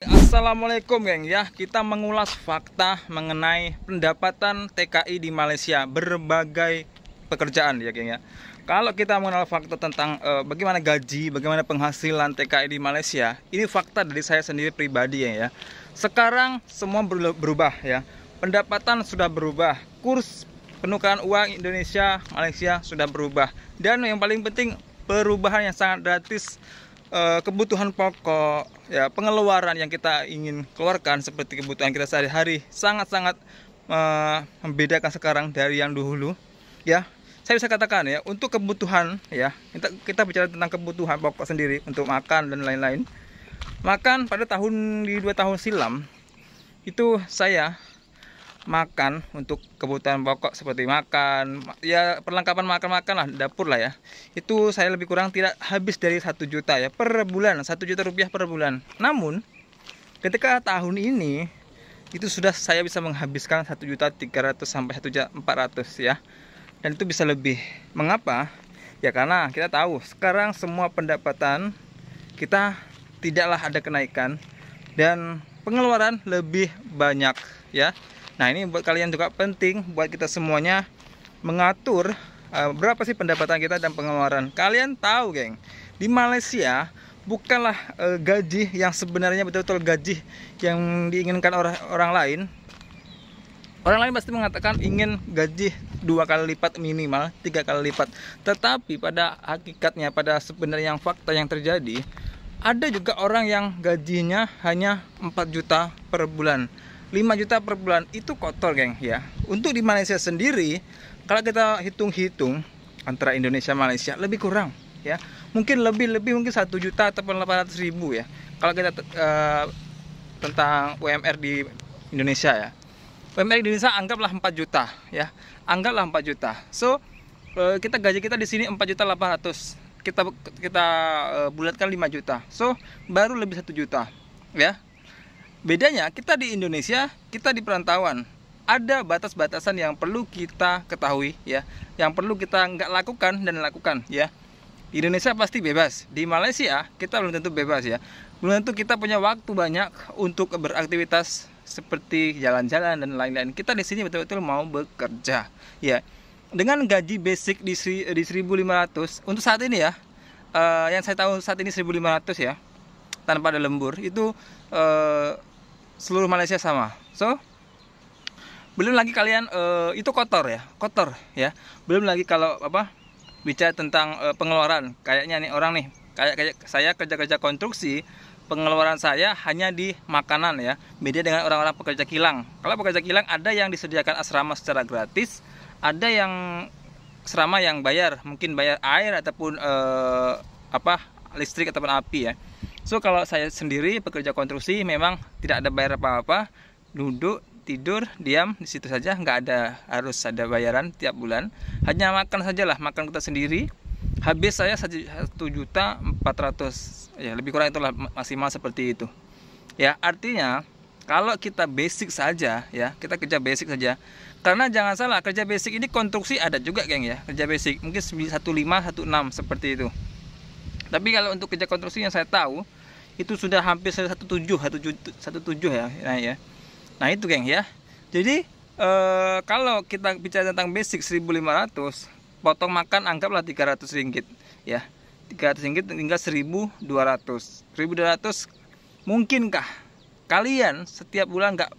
Assalamualaikum geng ya, kita mengulas fakta mengenai pendapatan TKI di Malaysia, berbagai pekerjaan ya geng ya. Kalau kita mengenal fakta tentang bagaimana gaji, bagaimana penghasilan TKI di Malaysia, ini fakta dari saya sendiri pribadi ya. Sekarang semua berubah ya, pendapatan sudah berubah, kurs penukaran uang Indonesia Malaysia sudah berubah, dan yang paling penting perubahan yang sangat drastis. Kebutuhan pokok ya, pengeluaran yang kita ingin keluarkan seperti kebutuhan kita sehari-hari sangat-sangat membedakan sekarang dari yang dahulu ya. Saya bisa katakan ya, untuk kebutuhan ya, kita bicara tentang kebutuhan pokok sendiri untuk makan dan lain-lain. Makan pada di 2 tahun silam itu saya makan untuk kebutuhan pokok seperti makan ya, perlengkapan makan lah, dapur lah ya, itu saya lebih kurang tidak habis dari 1 juta ya per bulan, 1 juta rupiah per bulan. Namun ketika tahun ini itu sudah saya bisa menghabiskan 1.300.000 sampai 1.400.000 ya, dan itu bisa lebih. Mengapa? Ya karena kita tahu sekarang semua pendapatan kita tidaklah ada kenaikan dan pengeluaran lebih banyak ya. Nah, ini buat kalian juga penting, buat kita semuanya mengatur berapa sih pendapatan kita dan pengeluaran. Kalian tahu geng, di Malaysia bukanlah gaji yang sebenarnya betul-betul gaji yang diinginkan orang lain. Orang lain pasti mengatakan ingin gaji 2 kali lipat minimal, 3 kali lipat. Tetapi pada hakikatnya, pada sebenarnya yang fakta yang terjadi, ada juga orang yang gajinya hanya 4 juta per bulan, 5 juta per bulan. Itu kotor geng ya. Untuk di Malaysia sendiri, kalau kita hitung-hitung antara Indonesia Malaysia, lebih kurang ya, mungkin lebih mungkin 1 juta ataupun 800.000 ya, kalau kita tentang UMR di Indonesia ya. UMR di Indonesia anggaplah 4 juta ya, anggaplah 4 juta. So kita gaji kita di sini 4.800.000, kita bulatkan 5 juta, so baru lebih 1 juta ya. Bedanya kita di Indonesia, kita di perantauan, ada batas-batasan yang perlu kita ketahui ya, yang perlu kita nggak lakukan dan lakukan ya. Di Indonesia pasti bebas, di Malaysia kita belum tentu bebas ya, belum tentu kita punya waktu banyak untuk beraktivitas seperti jalan-jalan dan lain-lain. Kita di sini betul-betul mau bekerja ya. Dengan gaji basic di 1.500 untuk saat ini ya, yang saya tahu saat ini 1.500 ya, tanpa ada lembur, itu seluruh Malaysia sama. So belum lagi kalian itu kotor ya, belum lagi kalau bicara tentang pengeluaran. Kayaknya nih orang nih, kayak saya kerja konstruksi, pengeluaran saya hanya di makanan ya. Beda dengan orang-orang pekerja kilang. Kalau pekerja kilang ada yang disediakan asrama secara gratis, ada yang asrama yang bayar, mungkin bayar air ataupun listrik ataupun api ya. So kalau saya sendiri pekerja konstruksi memang tidak ada bayar apa-apa, duduk, tidur, diam di situ saja, nggak harus ada bayaran tiap bulan, hanya makan sajalah, makan kita sendiri. Habis saya 1.400.000 ya, lebih kurang itulah maksimal seperti itu ya. Artinya kalau kita basic saja ya, kita kerja basic saja, karena jangan salah, kerja basic ini konstruksi ada juga geng ya, kerja basic mungkin 15, 16 seperti itu. Tapi kalau untuk kerja konstruksi yang saya tahu itu sudah hampir 17 ya. Nah itu geng ya. Jadi kalau kita bicara tentang basic 1.500, potong makan anggaplah 300 ringgit ya. 300 ringgit tinggal 1.200. 1.200 mungkinkah kalian setiap bulan nggak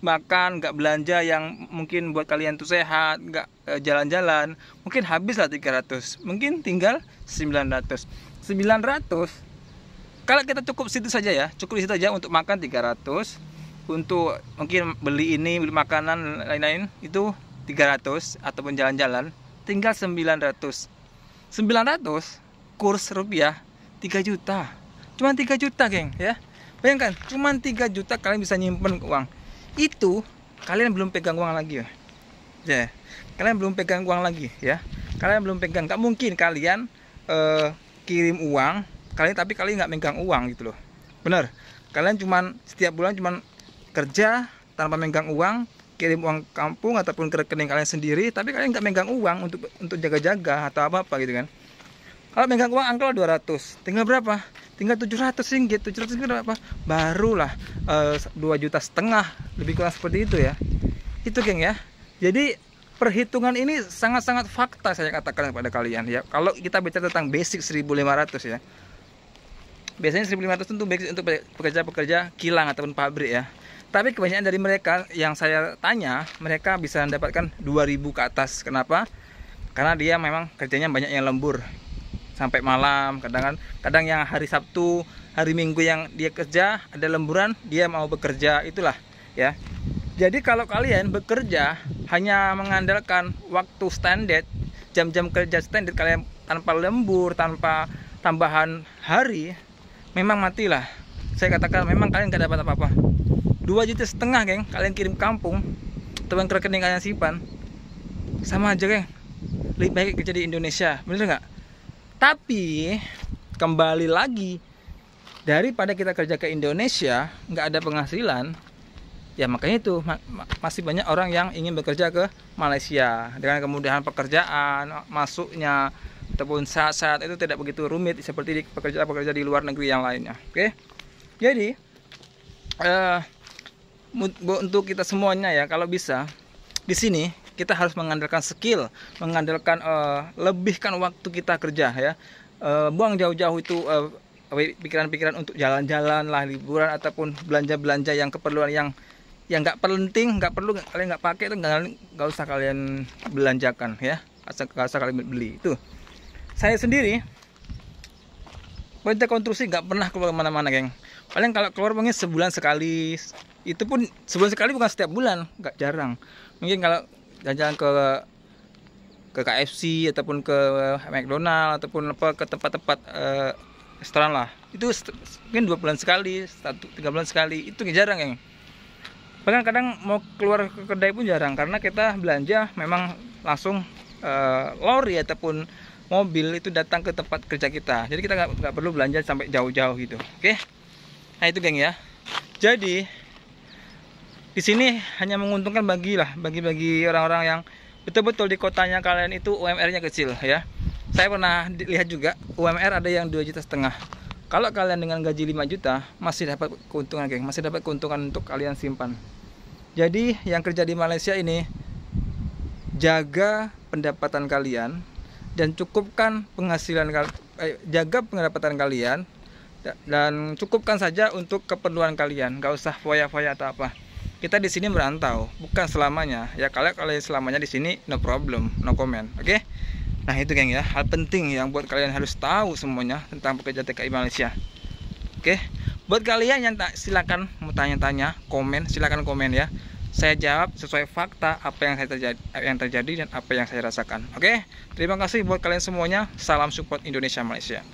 makan, nggak belanja yang mungkin buat kalian tuh sehat, nggak jalan-jalan, mungkin habislah 300, mungkin tinggal 900. Kalau kita cukup situ saja ya, cukup situ saja untuk makan 300, untuk mungkin beli makanan lain-lain itu 300, ataupun jalan-jalan tinggal 900. Kurs rupiah 3 juta. Cuma 3 juta geng ya. Bayangkan, cuma 3 juta kalian bisa nyimpen uang. Itu kalian belum pegang uang lagi ya. Kalian belum pegang uang lagi ya. Kalian belum pegang, nggak mungkin kalian kirim uang tapi kalian nggak megang uang gitu loh. Bener, kalian cuman setiap bulan cuman kerja tanpa megang uang, kirim uang kampung ataupun ke rekening kalian sendiri, tapi kalian nggak megang uang untuk jaga-jaga atau apa gitu kan. Kalau megang uang angkel 200, tinggal berapa? Tinggal 700 ringgit. 700 ringgit apa? Barulah 2,5 juta, lebih kurang seperti itu ya. Itu geng ya. Jadi perhitungan ini sangat-sangat fakta saya katakan kepada kalian ya. Kalau kita bicara tentang basic 1.500 ya. Biasanya 1.500 untuk basic untuk pekerja-pekerja kilang ataupun pabrik ya. Tapi kebanyakan dari mereka yang saya tanya, mereka bisa mendapatkan 2.000 ke atas. Kenapa? Karena dia memang kerjanya banyak yang lembur sampai malam. Kadang yang hari Sabtu, hari Minggu yang dia kerja ada lemburan, dia mau bekerja, itulah ya. Jadi kalau kalian bekerja hanya mengandalkan waktu standar, jam-jam kerja standar kalian tanpa lembur, tanpa tambahan hari, memang matilah. Saya katakan memang kalian gak dapat apa-apa. 2,5 juta geng, kalian kirim kampung, teman ke rekening kalian simpan, sama aja geng. Lebih baik kerja di Indonesia, bener nggak? Tapi kembali lagi, daripada kita kerja ke Indonesia nggak ada penghasilan, ya makanya itu masih banyak orang yang ingin bekerja ke Malaysia dengan kemudahan pekerjaan, masuknya ataupun saat-saat itu tidak begitu rumit seperti di pekerja-pekerja di luar negeri yang lainnya. Oke, jadi untuk kita semuanya ya, kalau bisa di sini kita harus mengandalkan skill, mengandalkan lebihkan waktu kita kerja ya, buang jauh-jauh itu pikiran-pikiran untuk jalan-jalan lah, liburan ataupun belanja-belanja yang keperluan yang nggak penting, nggak perlu, kalian nggak pakai itu nggak usah kalian belanjakan ya, nggak usah kalian beli. Itu saya sendiri proyek konstruksi nggak pernah keluar kemana-mana geng. Paling kalau keluar mungkin sebulan sekali, itu pun sebulan sekali, bukan setiap bulan, nggak jarang. Mungkin kalau jalan-jalan ke KFC ataupun ke McDonald ataupun apa, ke tempat-tempat restoran lah, itu mungkin 2 bulan sekali, 3 bulan sekali, itu jarang geng. Bahkan kadang mau keluar ke kedai pun jarang, karena kita belanja memang langsung lori ataupun mobil itu datang ke tempat kerja kita. Jadi kita nggak perlu belanja sampai jauh-jauh gitu. Oke, nah itu geng ya. Jadi di sini hanya menguntungkan bagi orang-orang yang betul-betul di kotanya kalian itu UMR-nya kecil ya. Saya pernah lihat juga UMR ada yang 2,5 juta. Kalau kalian dengan gaji 5 juta masih dapat keuntungan geng, masih dapat keuntungan untuk kalian simpan. Jadi yang kerja di Malaysia ini, jaga pendapatan kalian dan cukupkan penghasilan jaga pendapatan kalian dan cukupkan saja untuk keperluan kalian. Gak usah foya-foya atau apa. Kita di sini merantau, bukan selamanya. Ya kalau selamanya di sini no problem, no comment. Oke? Nah, itu geng ya, hal penting yang buat kalian harus tahu semuanya tentang pekerja TKI Malaysia. Oke? Buat kalian yang silakan mau tanya-tanya, silakan komen ya. Saya jawab sesuai fakta apa yang terjadi dan apa yang saya rasakan. Oke? Terima kasih buat kalian semuanya. Salam support Indonesia Malaysia.